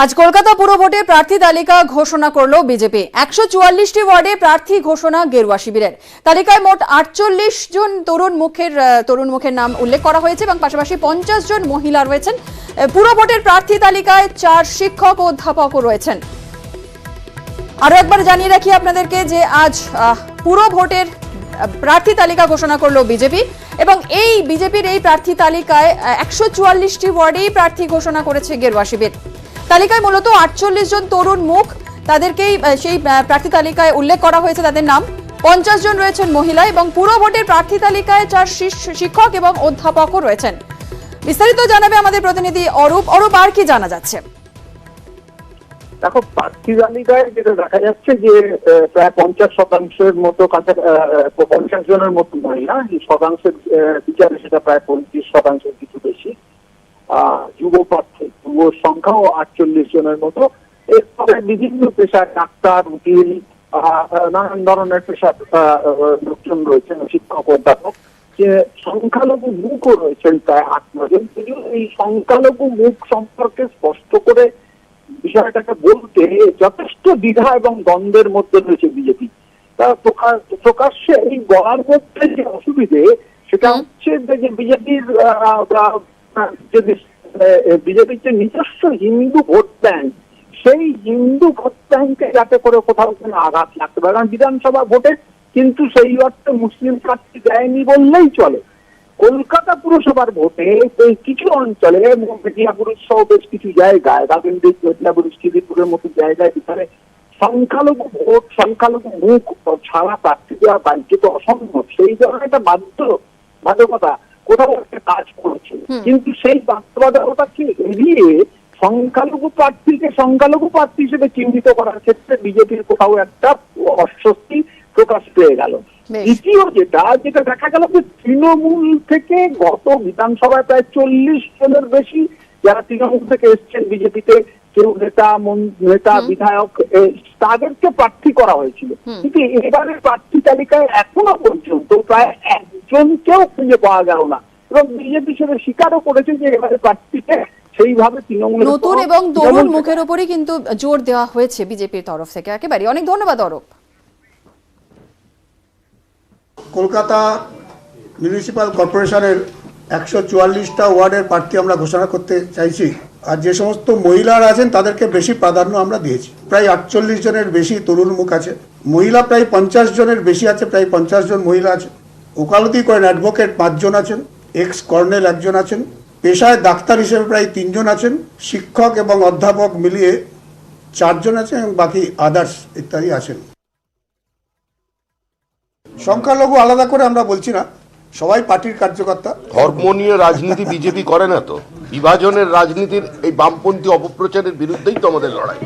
আজ কলকাতা পুর ভোটে প্রার্থী তালিকা ঘোষণা করলো বিজেপি। 144টি ওয়ার্ডে প্রার্থী ঘোষণা গেরুয়া শিবিরের। তালিকায় মোট 48 জন তরুণ মুখের নাম উল্লেখ করা হয়েছে এবং পাশাপাশি 50 জন মহিলা রয়েছেন। পুর ভোটের প্রার্থী তালিকায় 4 শিক্ষক ও অধ্যাপকও রয়েছেন। আরো একবার জানিয়ে রাখি আপনাদেরকে যে আজ পুর ভোটের প্রার্থী তালিকা ঘোষণা করলো বিজেপি এবং এই বিজেপির এই প্রার্থী তালিকায় 144টি ওয়ার্ডেই প্রার্থী ঘোষণা করেছে গেরুয়া শিবির। তালিকায় মূলত 48 জন তরুণ মুখ, তাদেরকেই সেই প্রার্থী তালিকায় উল্লেখ করা হয়েছে, তাদের নাম। 50 জন রয়েছেন মহিলা এবং পুরো ভোটের প্রার্থী তালিকায় 4 শিক্ষক এবং অধ্যাপকও রয়েছেন। বিস্তারিত জানাবে আমাদের প্রতিনিধি অরূপ। আর কি জানা যাচ্ছে? দেখো, প্রার্থী তালিকায় যেটা দেখা যাচ্ছে যে প্রায় 50% মতো, 50 জনের মতো মহিলা, শতাংশের বিচারে সেটা প্রায় 25% কিছু বেশি। যুব প্রার্থী, যুব সংখ্যাও 48 জনের মতো। এরপরে বিভিন্ন পেশার, ডাক্তার, উকিল, নানান ধরনের পেশার লোকজন রয়েছেন, শিক্ষক, অধ্যাপক। যে সংখ্যালঘু মুখও রয়েছেন প্রায় 8 জন। যদিও এই সংখ্যালঘু মুখ সম্পর্কে স্পষ্ট করে বিষয়টাকে বলতে যথেষ্ট দ্বিধা এবং দ্বন্দ্বের মধ্যে রয়েছে বিজেপি। তা প্রকাশ্যে এই বলার মধ্যে যে অসুবিধে, সেটা হচ্ছে যে বিজেপির যে নিজস্ব হিন্দু ভোট ব্যাংক, সেই হিন্দু ভোট ব্যাংকে যাতে করে কোথাও কোনো আঘাত লাগতে পারে। কারণ বিধানসভা ভোটে কিন্তু সেই অর্থে মুসলিম প্রার্থী দেয়নি বললেই চলে। কলকাতা পুরসভার ভোটে কিছু অঞ্চলে, মেদিয়াপুর সহ বেশ কিছু জায়গায়, রাজেন্দ্র, মেদিয়াপুর, শ্রীপুরের মতো জায়গায় যেখানে সংখ্যালঘু ভোট, সংখ্যালঘু মুখ ছাড়া প্রার্থী দেওয়া বাঞ্ছিত, অসম্ভব, সেই ধরনের একটা বাধ্যবাধকতা কোথাও একটা কাজ করেছে। কিন্তু সেই বাধ্যবাধকতাকে এড়িয়ে সংখ্যালঘু প্রার্থীকে সংখ্যালঘু প্রার্থী হিসেবে চিহ্নিত করার ক্ষেত্রে বিজেপির কোথাও একটা অস্বস্তি প্রকাশ পেয়ে গেল। দ্বিতীয় যেটা দেখা গেল যে তৃণমূল থেকে গত বিধানসভায় প্রায় 40 জনের বেশি যারা তৃণমূল থেকে এসছেন বিজেপিতে, কেউ নেতা বিধায়ক, তাদেরকে প্রার্থী করা হয়েছিল। কিন্তু এবারে প্রার্থী তালিকায় এখনো পর্যন্ত প্রায় একজনকেও খুঁজে পাওয়া গেল না এবং বিজেপি সেটা স্বীকারও করেছে যে এবারে প্রার্থীকে সেইভাবে তৃণমূল নতুন এবং তরুণ মুখের উপরই কিন্তু জোর দেওয়া হয়েছে বিজেপির তরফ থেকে। একেবারে অনেক ধন্যবাদ অরূপ। কলকাতা মিউনিসিপ্যাল কর্পোরেশনের 144টা ওয়ার্ডের প্রার্থী আমরা ঘোষণা করতে চাইছি। আর যে সমস্ত মহিলারা আছেন তাদেরকে বেশি প্রাধান্য আমরা দিয়েছি। প্রায় 48 জনের বেশি তরুণ মুখ আছে, মহিলা প্রায় 50 জনের বেশি আছে, প্রায় 50 জন মহিলা আছে। ওকালতি করেন অ্যাডভোকেট 5 জন আছেন, এক্স কর্নেল 1 জন আছেন, পেশায় ডাক্তার হিসেবে প্রায় 3 জন আছেন, শিক্ষক এবং অধ্যাপক মিলিয়ে 4 জন আছেন এবং বাকি আদার্স ইত্যাদি আছেন। সংখ্যালঘু আলাদা করে আমরা বলছি না, সবাই পার্টির কার্যকর্তা। ধর্ম নিয়ে রাজনীতি বিজেপি করে না তো, বিভাজনের রাজনীতির এই বামপন্থী অপপ্রচারের বিরুদ্ধেই তো আমাদের লড়াই।